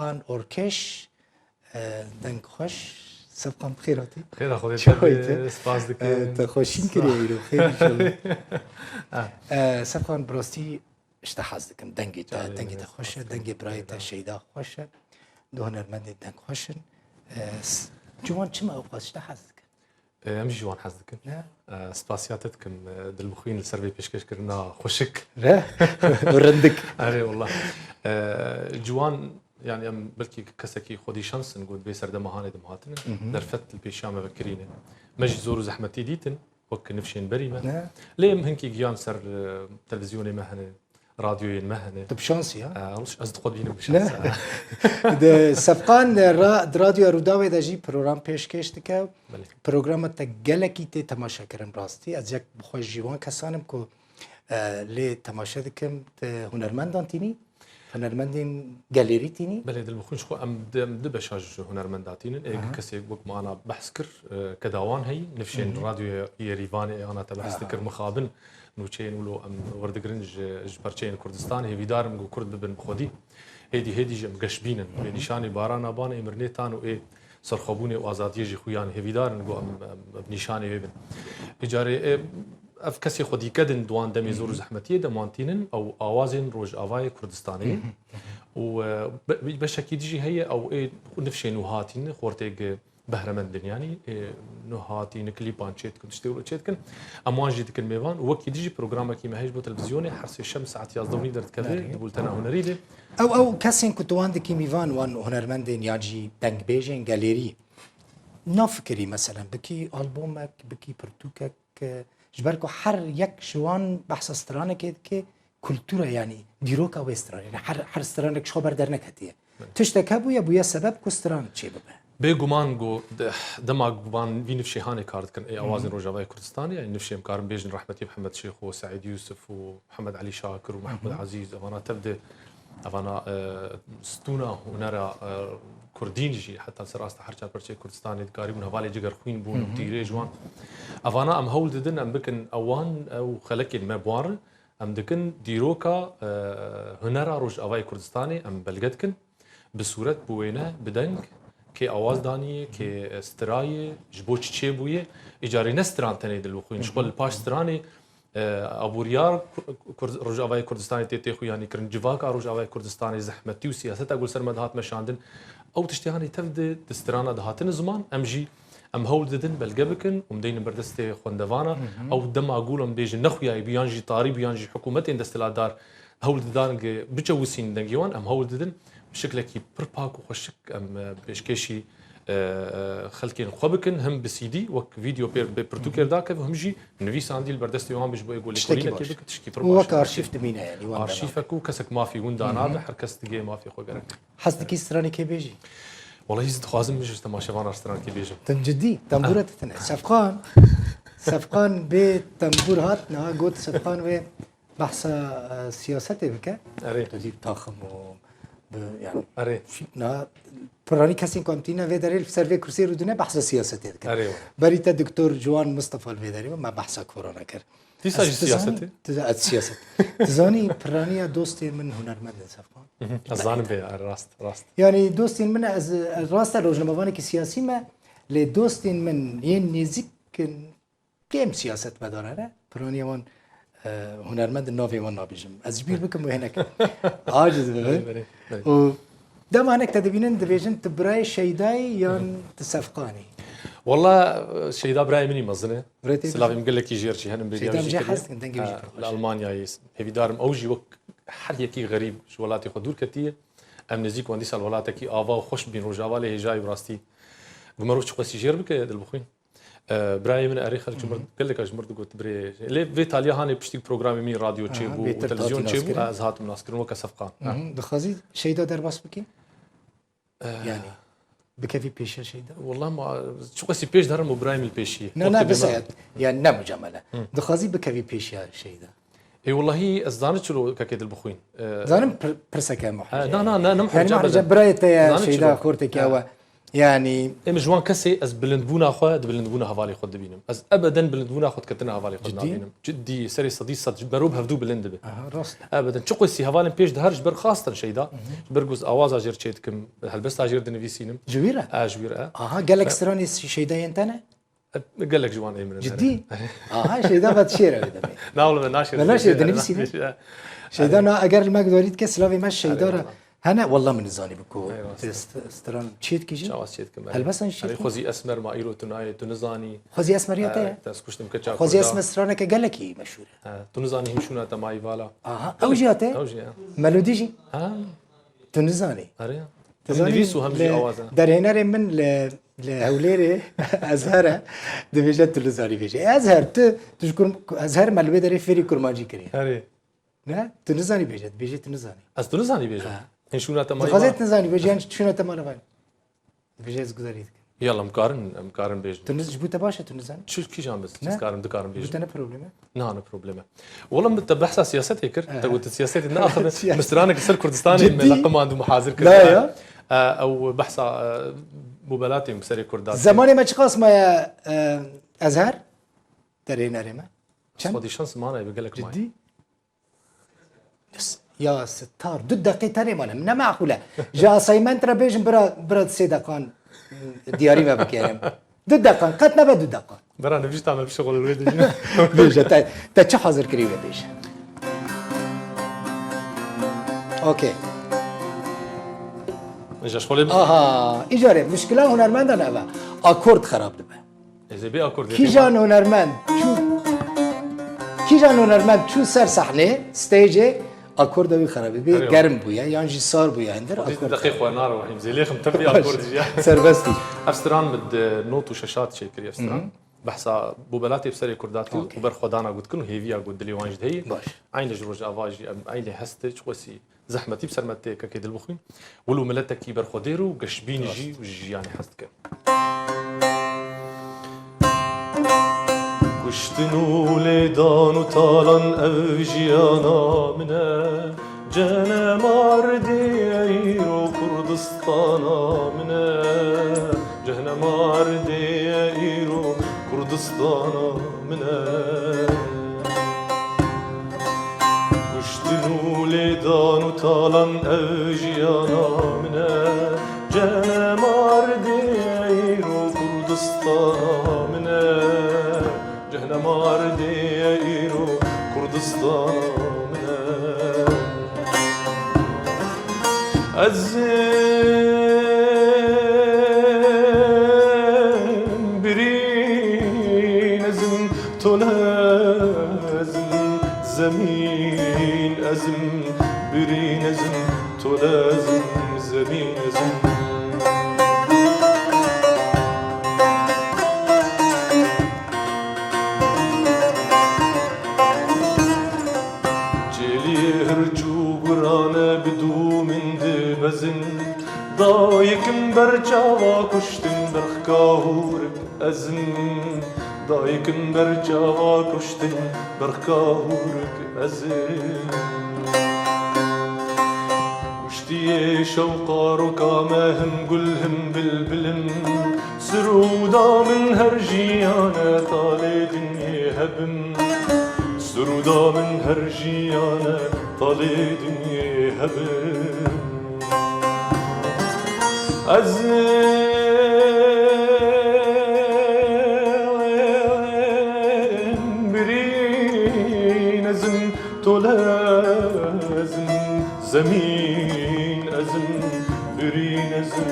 سفقان أوركش دنگ خوش سفقان بخيراتي خير أخوي سباس دك تخوشين كريرو خير إن شاء الله سفقان براستي اشتحاز دكم دنگي تا خوشه دنگي براي تا شيدا خوشه دو هنرمند دنگ خوشن جوان چما أوقات اشتحاز دكم امشي جوان حزدك سباسياتكم دلمخوين السربي بيشكش كرنا خوشك لا ورندك اري والله جوان يعني ام بلكي كسكي خودي شانس نقول بيسر دمهانه دمهاتنا درفت البيشامه بكرينه مجي زور زحمتي ديتن وك نفشين بريمه ليه هنكي جيان سر تلفزيوني مهنه راديوي مهنه طب شانسي ها اصدقوا بيني بشانس ده سفقان راديو روداوي دا جي بروگرام پیشکش دکه پروگرام تا گلکی تی تماشا کرم راستی از یک بخوش جوان کسانم که لی تماشا دکم هنرمندان تینی هنرمندين جاليري تيني بلد المخونش خو ام دبشاج هنرمنداتين اي كسي وقت ما انا بحسكر كداوان هي نفشين راديو يريفاني انا تبحسكر مخابن نوچين ولو ام وردگرنج جبرچين كردستان هي بيدارم جو كرد ببن بخودي هدي جم قشبينن بنشاني بارانا بان امرنيتان و اي سرخبوني وازاديه جي خويان هي بيدارن جو ام بنشاني ببن اجاري اف كسي خودي كدن دوان دمي زور زحمتيه دمانتينن او اوازن روج اوای كردستاني و بشكي ديجي هي او اي نفشي نوهاتين خورتيج بهرمندن يعني نوهاتين كليبان تشيت كنت تشتغل تشيتكن اموان جيت كل ميفان وكي ديجي برنامج كيما هيج بو تلفزيوني حرس الشمس ساعات يازدوني درت كذا دبولتنا هنريده او كاسين كنت واندك ميفان وان هنرمندن ياجي دنگ بيجن جاليري نفكري مثلا بكي البومك بكي برتوكك جبركو حر يك شوان بحث استرانه که كولتورا يعني ديروكا ويستران يعني حر استرانك شو بردرنك هتيه تشتك بويا سبب كستران شي بابا بيغمان جو دماغ بان في نفشي هاني كارد كان اي اوازن روجاوي كردستاني يعني نفشي مكارم بيجن رحمتي محمد شيخ وسعيد يوسف ومحمد علي شاكر ومحمد عزيز انا تبدا انا ستونا ونرى كردينجي حتى سراست حركه برشي كردستاني قريب هوالي جگر خوين بون تيري جوان افانا ام هول ددن ام بكن اوان او خلك المبوار ام دكن ديروكا هنرا روج اوای كردستاني ام بلغتكن بصورت بوينه بدنگ كي اواز داني كي استراي جبوچ چي بويه اجاري نستران تني دل خوين شغل باش استراني ابوريار روج اوای كردستاني تي خو يعني كرن جواك روج اوای كردستاني زحمتي وسياسه اقول سر مدهات مشاندن او تشتهاني تبدا دسترانا دهاتن زمان امجي ام هول ددن بلقبكن ومدين بردستي خوندفانا او دم اقولهم بيجي نخويا بيانجي طاري بيانجي حكومتين دستلا دار هول ددان بجوسين دنجيوان ام هول ددن بشكل كي برباك وخشك ام بيشكيشي خلكين خوبكن هم بسيدي وك فيديو برتوكر داك همجي نفيس عندي البردستي وان بيش يقول لك كلينا كيف تشكي برباك وك ارشيف دمينا يعني ارشيفك وكسك ما في وندانا حركست جي ما في خو غيرك حسدك استراني كي بيجي والله يزيد خوازم مش تماشى وانا رستوران كي بيجي تم جدي تنبورة تتنى سفقان بيت تنبور هات نا قلت سفقان و بحث سياسته بك اري تجيب طاخم و يعني اري نا براني كاسين كونتينا في داري سيرفي كرسي رودنا بحث سياسته بك اري بريتا دكتور جوان مصطفى الفيداري ما بحث كورونا كر تيساج سياسته السياسه تزاني برانيا دوستي من هنرمند سفقان الظان به راست يعني دوستين من الراست روج لما فانك سياسي ما لدوستين من ين نزيك كم سياسة بدارنا برانيا وان هنرمند النافي وان بيجم أزبير بكم وهناك عاجز بقى و ده معناك تدبينن دبيجن تبراي شيداي يان تسفقاني والله شيدا براي مني مزنه سلافي مقول لك يجي يرجي هن شيدا مجي حاسك انت نجيب الالمانيا يس هبي دارم اوجي وك حد يكي غريب شو ولاتي خدور كتير ام نزيك وندي سال ولاتك افا وخش بين رجاوا له جاي براستي بمروش قصي جير بك دلبخوين براي من اريخ الجمر قال لك الجمر قلت بري لي في ايطاليا هاني بشتي بروجرامي مي راديو تشيبو وتلفزيون تشيبو ازهات مناسكرون وكسفقان دخازي شيدا درباس بكي يعني بكفي بيشا شيدا والله ما شو قصي بيش دارم ابراهيم البيشي لا بس يعني نم جمله دخازي بكفي بيشا شيدا اي والله هي ازدانت شلو كاكيد البخوين زانم برسكا محجة لا نم يعني محجة برايت يا شيدا خورتك يا يعني ام جوان كسي از بلندبونا خو بلندبونا هوالي خود دبينم از ابدا بلندبونا خود كتنا هوالي خود جدي؟ دبينم جدي سري صدي صد مروب هفدو بلند به راست ابدا چقو سي هوالن پیش دهر جبر خاصه شيدا برغوز اواز اجر چيتكم هلبست اجر دنفيسينم جويرة اجوير قال لك ستراني شيدا انتنا قال لك جوان اي من جدي شيدا بتشير دمي ناول ناشر ناشر دنفيسينم شيدا انا اگر ما قدرت كسلاوي مش شيدا هنا والله من الزاني بكو ستران تشيت كيجي شاواز چيتكم هلبس نشيت خوزي اسمر ما ايرو تناي تنزاني خوزي اسمريته تسكشتم كچا خوزي اسم سترانه قال لك مشهوره تنزاني همشونا تماي والا اوجياته اوجي ملوديجي ها تنزاني اريا تنفيسو همجي اوازا در هنر من لهوليري ازهر دبيجه تنزاني بيجي ازهر تشكر ازهر ملوي دري فيري كرماجي كري اري نه تنزاني بيجي تنزاني از تنزاني بيجي همشونا تماي غازت تنزاني بيجي شنو تمالا فاين بيجي زغداريت يلا مقارن بيجي تنز جبوته باشه تنزاني شو كي جام بس تقارن دقارن بيجي جبوته بروبلم نه بروبلم والله متبحث سياسات هيك انت قلت سياسات ناخذ مسترانك السر كردستاني لقم عنده محاضر كذا لا يا او بحث مبالاتي مسري كردات زماني ما تشخص ما ازهر ترينا ريما خدي شانس معنا بقول لك معي جدي يا ستار 2 دقيقة تاني مانا من معقولة جا سايمنت را بيجن براد 3 دقائق دياري ما بكيرم 2 دقائق قد نبا 2 دقائق برا نبيش تعمل شغل الويد بيجا تا چه حاضر كريوه بيجا اوكي اجا شغل اجارة مشكلة هنرمند انا با اكورد خراب دبا اذا بي اكورد كي جان هنرمند شو سر صحنه ستيجي اكورد وي خراب بي گرم بويا يعني جي صار بويا عندر اكورد دقيق ونار وحيم زي ليخ متبي اكورد جا سربستي افستران مد نوت وشاشات شي كري افستران بحثا بوبلاتي بسري كرداتي وبر خدانا قلت كنو هيفيا قلت دلي وانج هي عين جروج افاجي عين هستج وسي زحمتي بسرمتي كيد البخين ولو ملتك كي بر خديرو قشبين جي وجي يعني حستك كشتنو ليدان طالن اوجيانا منا جانا ماردي ايرو كردستانا منا جهنا ماردي ايرو كردستانا منا كشتنو ليدان طالن اوجيانا منا جانا ماردي ايرو كردستانا منا جهنا ماردي ايرو كردستان منا الزين برين ازم تولازم زمين ازم برين ازم تولازم زمين ازم دايكن برجاوا كشتن برخكاهورك أزن دايكن برجاوا كشتن برخكاهورك أزن وشتي شوقا ركامهم قلهم بالبلم سرودا من هرجيانا طالي دنيا هبم سرودا من هرجيانا طالي دنيا هبم الزين برين ازم تولازم زمين ازم برين ازم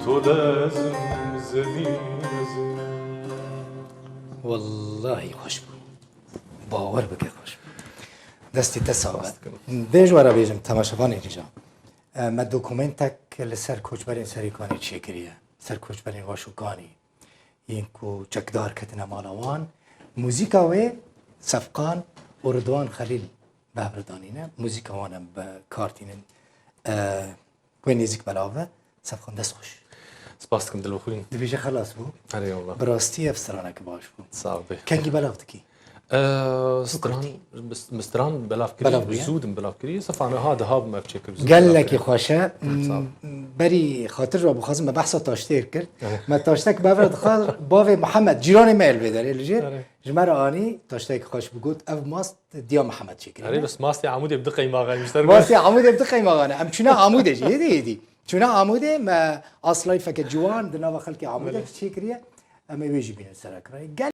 تولازم زمين ازم والله خوش باور بك خوش دستي تسعة بيج ورا بيجم تماشافاني رجع ما دوكومنتك لسر کوچبرین سریکانی چی کریه سر کوچبرین واشوکانی اینکو چکدار کتنا مالوان موزیکا و صفقان اردوان خلیل بهبردانینه موزیکا وانم به کارتینن کوین نزیک بلاوه صفقان دست خوش سپاسكم دلوخوين دبيجي خلاص بو علي والله براستي افسرانك باش بو صعبه كان جي بلاغتكي ستران مستران بلاف بلاف كري كري. زود بلاف كري صفانا هذا هاب ما بشكل قال لك خوشه صعب. بری خاطر رو بخواستم ما بحث تاشتیر کرد ما تاشتک باور دخل باوی محمد جیران میل بداره الجیر جمر آنی تاشتک خوش بگود اف ماست دیا محمد يعني شکری بس ماستي عمودي بدقي ما غادي مشترك واسه عموده بدقی مغانه ام چونه عموده جدی چونه عموده ما اصلا فکر جوان دنا خلق عموده شکریه اما بيجي بين السراكري